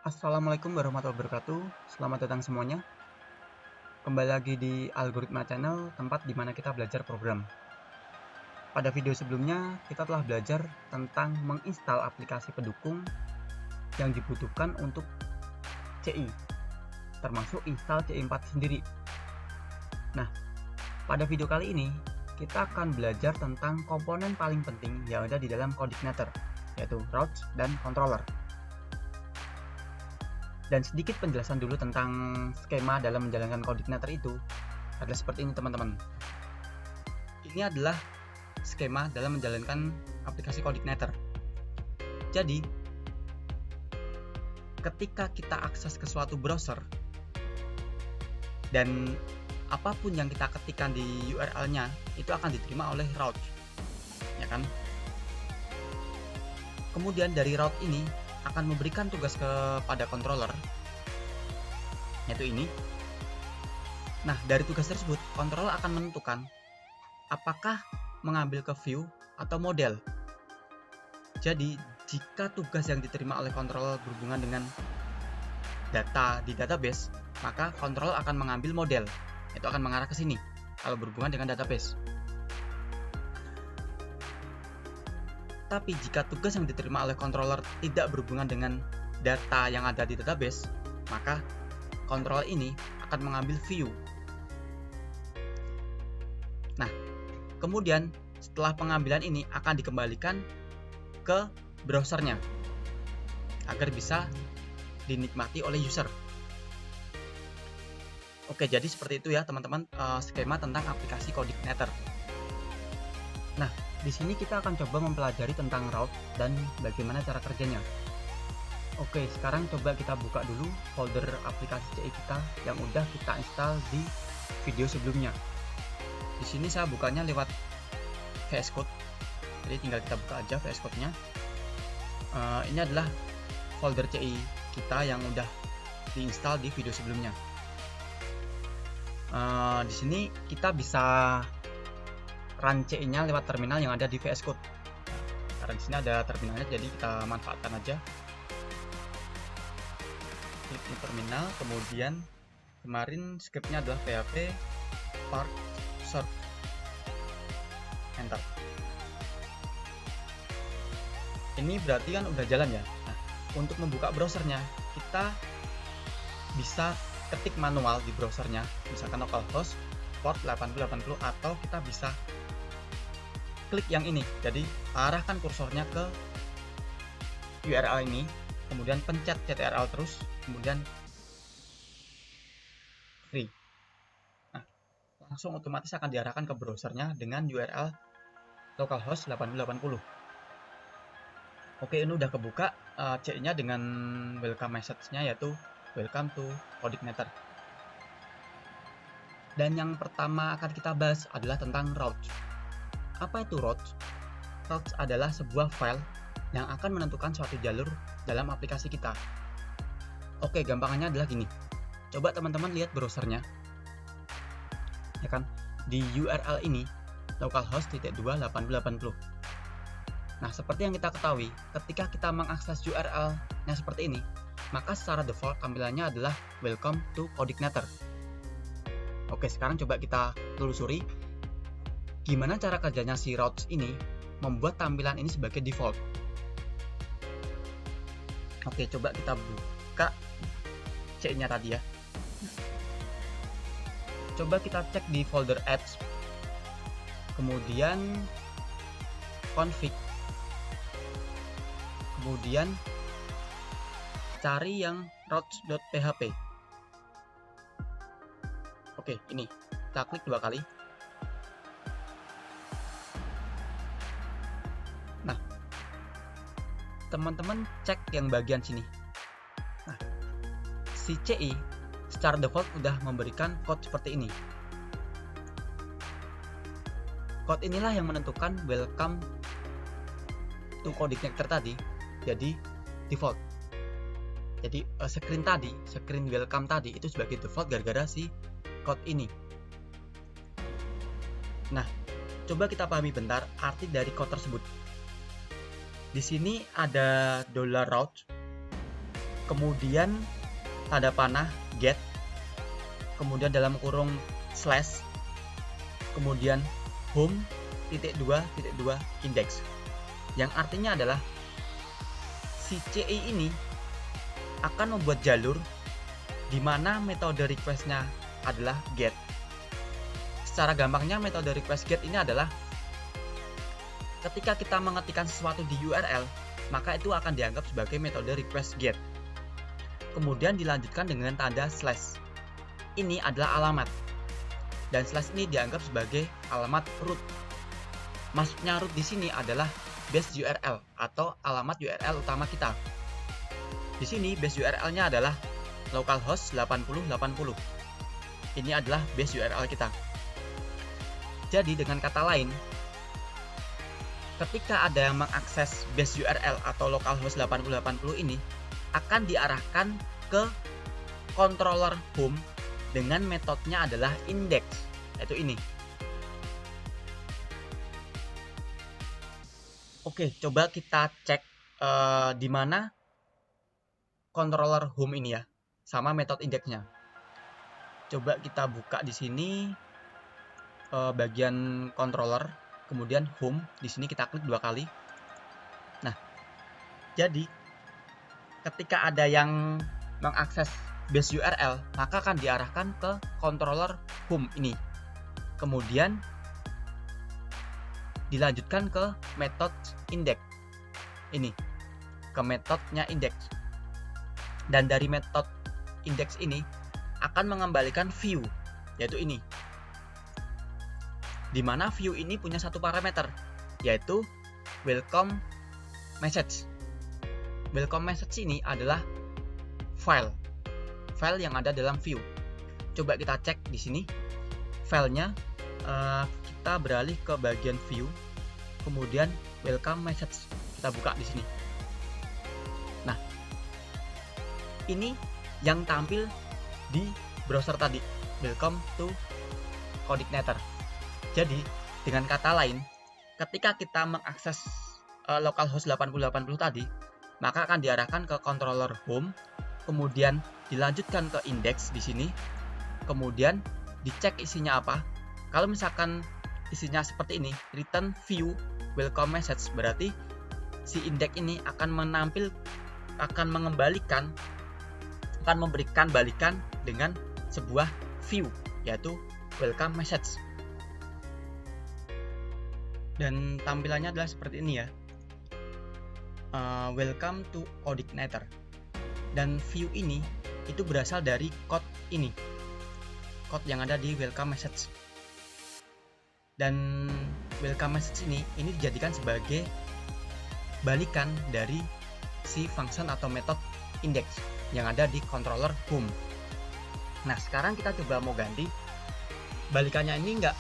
Assalamualaikum warahmatullahi wabarakatuh. Selamat datang semuanya. Kembali lagi di Algoritma Channel, tempat di mana kita belajar program. Pada video sebelumnya, kita telah belajar tentang menginstal aplikasi pendukung yang dibutuhkan untuk CI, termasuk install CI4 sendiri. Nah, pada video kali ini, kita akan belajar tentang komponen paling penting yang ada di dalam coordinator, yaitu routes dan controller. Dan sedikit penjelasan dulu tentang skema dalam menjalankan coordinator itu adalah seperti ini, teman-teman. Ini adalah skema dalam menjalankan aplikasi coordinator. Jadi, ketika kita akses ke suatu browser dan apapun yang kita ketikkan di URL-nya itu akan diterima oleh route, ya kan? Kemudian dari route ini akan memberikan tugas kepada controller, yaitu ini. Nah, dari tugas tersebut, controller akan menentukan apakah mengambil ke view atau model. Jadi, jika tugas yang diterima oleh controller berhubungan dengan data di database, maka controller akan mengambil model, itu akan mengarah ke sini kalau berhubungan dengan database. Tapi jika tugas yang diterima oleh controller tidak berhubungan dengan data yang ada di database, maka controller ini akan mengambil view. Nah, kemudian setelah pengambilan ini akan dikembalikan ke browsernya agar bisa dinikmati oleh user. Oke, jadi seperti itu ya teman-teman, skema tentang aplikasi coordinator. Nah, di sini kita akan coba mempelajari tentang route dan bagaimana cara kerjanya. Oke, sekarang coba kita buka dulu folder aplikasi CI kita yang udah kita install di video sebelumnya. Di sini saya bukanya lewat VS Code, jadi tinggal kita buka aja VS Code-nya. Ini adalah folder CI kita yang udah diinstal di video sebelumnya. Di sini kita bisa run CI-nya lewat terminal yang ada di VS Code. Karena di sini ada terminalnya, jadi kita manfaatkan aja. Klik di terminal, kemudian kemarin scriptnya adalah php part serve, enter. Ini berarti kan udah jalan ya. Nah, untuk membuka browsernya, kita bisa ketik manual di browsernya, misalkan localhost port 8080, atau kita bisa klik yang ini. Jadi arahkan kursornya ke URL ini, kemudian pencet ctrl terus, kemudian free. Nah, langsung otomatis akan diarahkan ke browsernya dengan URL localhost 8080. Oke, ini udah kebuka CI-nya dengan welcome message-nya, yaitu welcome to coordinator. Dan yang pertama akan kita bahas adalah tentang routes. Apa itu routes? Routes adalah sebuah file yang akan menentukan suatu jalur dalam aplikasi kita. Oke, gampangannya adalah gini. Coba teman-teman lihat browsernya, ya kan? Di URL ini localhost 2.8080. Nah, seperti yang kita ketahui, ketika kita mengakses URL-nya seperti ini, maka secara default tampilannya adalah welcome to coordinator. Oke, sekarang coba kita telusuri gimana cara kerjanya si routes ini membuat tampilan ini sebagai default. Oke, coba kita buka C-nya tadi ya. Coba kita cek di folder ads, kemudian config, kemudian cari yang routes.php. Oke, ini kita klik 2 kali. Nah, teman-teman cek yang bagian sini. Nah, si CI secara default udah memberikan code seperti ini. Code inilah yang menentukan welcome to coordinator tadi jadi default. Jadi screen welcome tadi itu sebagai default gara-gara si code ini. Nah, coba kita pahami bentar arti dari code tersebut. Di sini ada $route kemudian tanda panah get, kemudian dalam kurung slash, kemudian home .2.2 index, yang artinya adalah si CI ini akan membuat jalur di mana metode requestnya adalah get. Secara gampangnya metode request get ini adalah ketika kita mengetikkan sesuatu di URL, maka itu akan dianggap sebagai metode request get. Kemudian dilanjutkan dengan tanda slash. Ini adalah alamat. Dan slash ini dianggap sebagai alamat root. Maksudnya root di sini adalah base URL atau alamat URL utama kita. Di sini base URL-nya adalah localhost 8080. Ini adalah base URL kita. Jadi dengan kata lain, ketika ada yang mengakses base URL atau localhost 8080 ini akan diarahkan ke controller home dengan metodenya adalah index, yaitu ini. Oke, coba kita cek di mana controller home ini ya, sama metode indexnya. Coba kita buka di sini bagian controller, kemudian home. Di sini kita klik 2 kali. Nah, jadi ketika ada yang mengakses base URL, maka akan diarahkan ke controller home ini. Kemudian dilanjutkan ke metode index ini, ke metodenya index. Dan dari metode index ini akan mengembalikan view, yaitu ini. Di mana view ini punya satu parameter, yaitu welcome message. Welcome message ini adalah file yang ada dalam view. Coba kita cek di sini filenya. Kita beralih ke bagian view, kemudian welcome message kita buka di sini. Nah, ini yang tampil di browser tadi, welcome to CodeIgniter. Jadi, dengan kata lain, ketika kita mengakses localhost 8080 tadi, maka akan diarahkan ke controller home, kemudian dilanjutkan ke index di sini, kemudian dicek isinya apa. Kalau misalkan isinya seperti ini, return view welcome message, berarti si index ini akan memberikan balikan dengan sebuah view, yaitu welcome message. Dan tampilannya adalah seperti ini ya. Welcome to CodeIgniter. Dan view ini itu berasal dari code ini, code yang ada di welcome message. Dan welcome message ini dijadikan sebagai balikan dari si function atau metode index yang ada di controller home. Nah, sekarang kita coba mau ganti. Balikannya ini enggak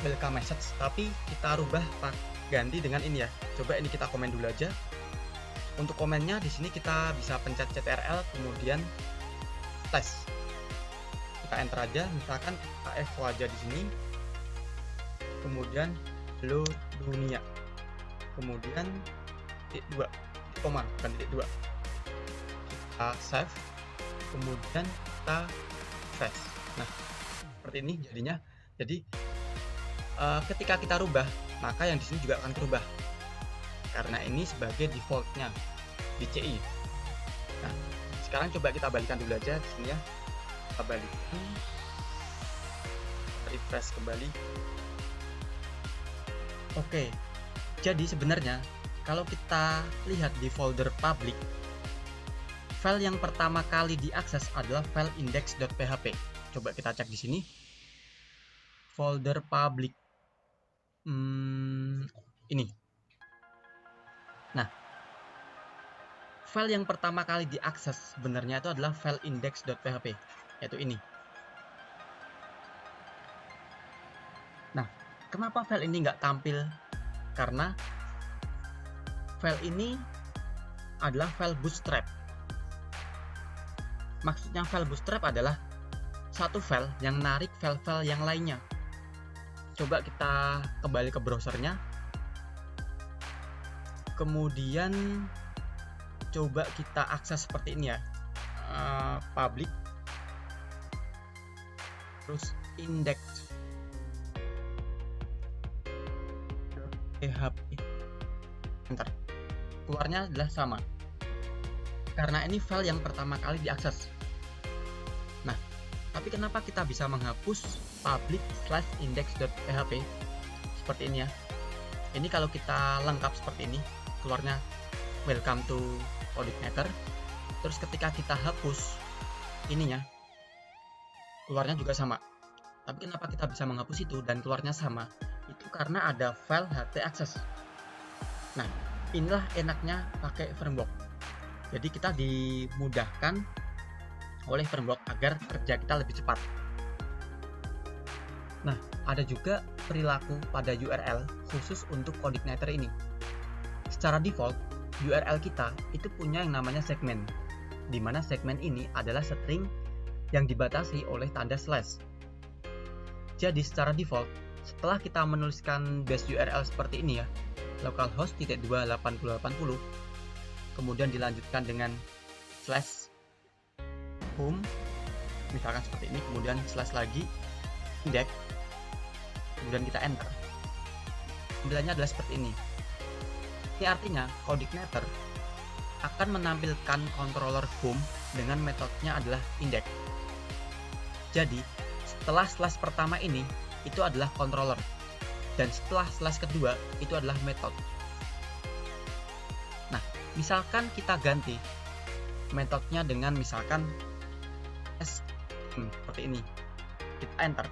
welcome message, tapi kita rubah ganti dengan ini ya. Coba ini kita komen dulu aja. Untuk komennya di sini kita bisa pencet CTRL kemudian slash. Kita enter aja, misalkan kita echo aja di sini. Kemudian hello dunia. Kemudian titik 2, koma, bukan titik 2. Kita save. Kemudian kita refresh. Nah, seperti ini jadinya. Jadi ketika kita rubah, maka yang di sini juga akan berubah karena ini sebagai defaultnya di CI. Nah, sekarang coba kita balikan dulu aja di sini ya. Kita balikan, refresh kembali. Oke, jadi sebenarnya kalau kita lihat di folder public, file yang pertama kali diakses adalah file index.php. Coba kita cek di sini, folder public. Ini. Nah, file yang pertama kali diakses sebenarnya itu adalah file index.php, yaitu ini. Nah, kenapa file ini nggak tampil? Karena file ini adalah file bootstrap. Maksudnya file bootstrap adalah satu file yang narik file-file yang lainnya. Coba kita kembali ke browsernya, kemudian coba kita akses seperti ini ya. public, terus index php, enter. Keluarnya adalah sama karena ini file yang pertama kali diakses. Nah, tapi kenapa kita bisa menghapus public/index.php seperti ini ya? Ini kalau kita lengkap seperti ini, keluarnya welcome to CodeIgniter. Terus ketika kita hapus ininya, keluarnya juga sama. Tapi kenapa kita bisa menghapus itu dan keluarnya sama? Itu karena ada file htaccess. Nah, inilah enaknya pakai framework. Jadi kita dimudahkan oleh framework agar kerja kita lebih cepat. Nah, ada juga perilaku pada URL khusus untuk CodeIgniter ini. Secara default, URL kita itu punya yang namanya segmen, di mana segmen ini adalah string yang dibatasi oleh tanda slash. Jadi secara default, setelah kita menuliskan base URL seperti ini ya, localhost /28080, kemudian dilanjutkan dengan slash home, misalkan seperti ini, kemudian slash lagi index, kemudian kita enter. Tampilannya adalah seperti ini. Ini artinya CodeIgniter akan menampilkan controller home dengan metodenya adalah index. Jadi setelah slash pertama ini itu adalah controller, dan setelah slash kedua itu adalah metode. Nah, misalkan kita ganti metodenya dengan misalkan seperti ini, kita enter.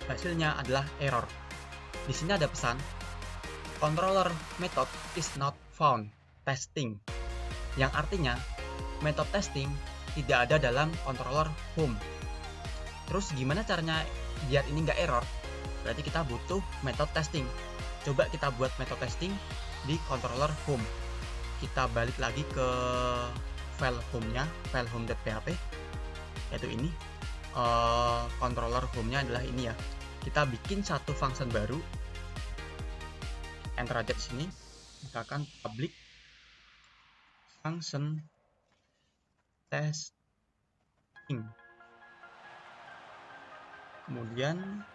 Hasilnya adalah error. Di sini ada pesan controller method is not found testing, yang artinya metode testing tidak ada dalam controller home. Terus gimana caranya biar ini nggak error? Berarti kita butuh metode testing. Coba kita buat metode testing di controller home. Kita balik lagi ke file home-nya, file home.php, yaitu ini. Controller home-nya adalah ini ya. Kita bikin satu function baru, enter aja di sini, misalkan public function testing. Kemudian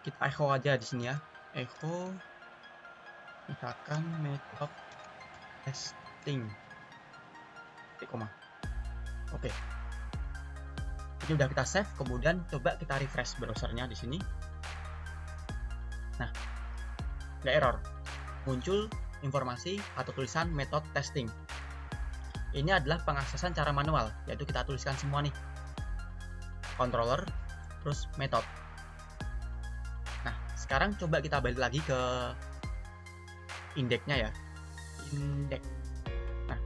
kita echo aja di sini ya, echo misalkan method testing, koma. Oke. Ini udah kita save, kemudian coba kita refresh browsernya di sini. Nah, nggak error, muncul informasi atau tulisan method testing. Ini adalah pengaksesan cara manual, yaitu kita tuliskan semua nih, controller, terus method. Nah, sekarang coba kita balik lagi ke indexnya ya, index. Nah,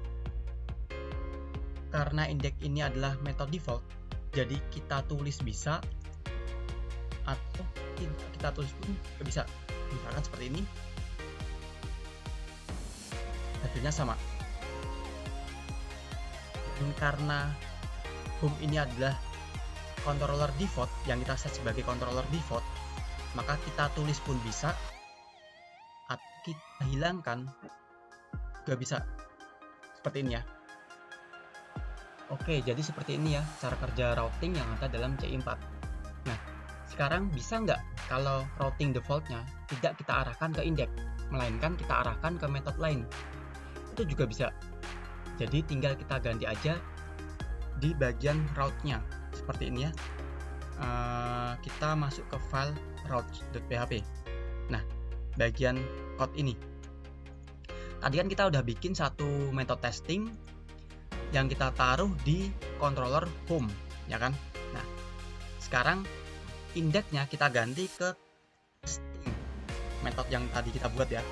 karena index ini adalah method default, jadi kita tulis bisa atau tidak kita tulis pun bisa. Misalkan seperti ini, hasilnya sama. Dan karena home ini adalah controller default yang kita set sebagai controller default, maka kita tulis pun bisa atau kita hilangkan juga bisa. Seperti ini ya. Oke, jadi seperti ini ya cara kerja routing yang ada dalam C4. Nah, sekarang bisa nggak kalau routing defaultnya tidak kita arahkan ke index, melainkan kita arahkan ke metode lain? Itu juga bisa. Jadi tinggal kita ganti aja di bagian route-nya seperti ini ya. Kita masuk ke file routes.php. Nah, bagian code ini. Tadi kan kita udah bikin satu metode testing yang kita taruh di controller home, ya kan? Nah, sekarang indexnya kita ganti ke testing, metode yang tadi kita buat ya.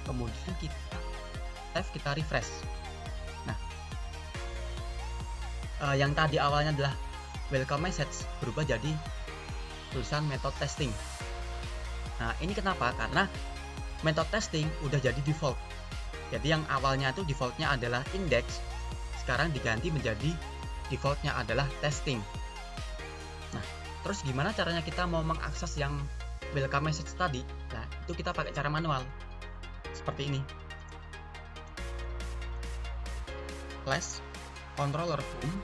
Kemudian kita save, kita refresh. Nah, yang tadi awalnya adalah welcome message berubah jadi tulisan metode testing. Nah, ini kenapa? Karena metode testing udah jadi default. Jadi yang awalnya itu defaultnya adalah index, sekarang diganti menjadi defaultnya adalah testing. Nah, terus gimana caranya kita mau mengakses yang welcome message tadi? Nah, itu kita pakai cara manual seperti ini. slash controller home,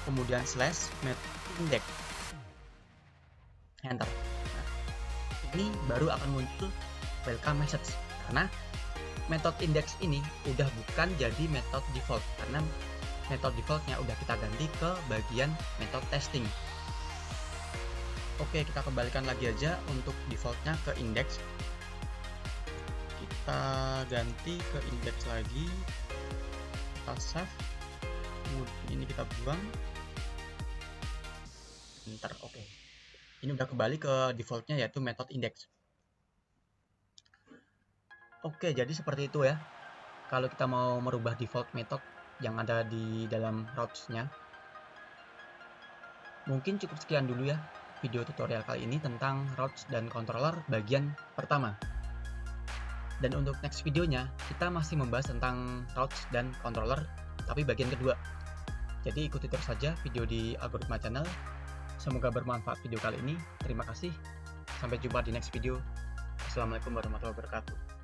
kemudian slash method index, enter. Nah, ini baru akan muncul welcome message karena method index ini udah bukan jadi method default, karena method defaultnya udah kita ganti ke bagian method testing. Oke, kita kembalikan lagi aja untuk defaultnya ke index. Kita ganti ke index lagi, kita save, kemudian ini kita buang, enter. Oke, ini udah kembali ke defaultnya yaitu method index. Oke, jadi seperti itu ya kalau kita mau merubah default method yang ada di dalam routes-nya. Mungkin cukup sekian dulu ya video tutorial kali ini tentang routes dan controller bagian pertama. Dan untuk next videonya, kita masih membahas tentang routes dan controller, tapi bagian kedua. Jadi ikuti terus saja video di Algoritma Channel. Semoga bermanfaat video kali ini. Terima kasih. Sampai jumpa di next video. Assalamualaikum warahmatullahi wabarakatuh.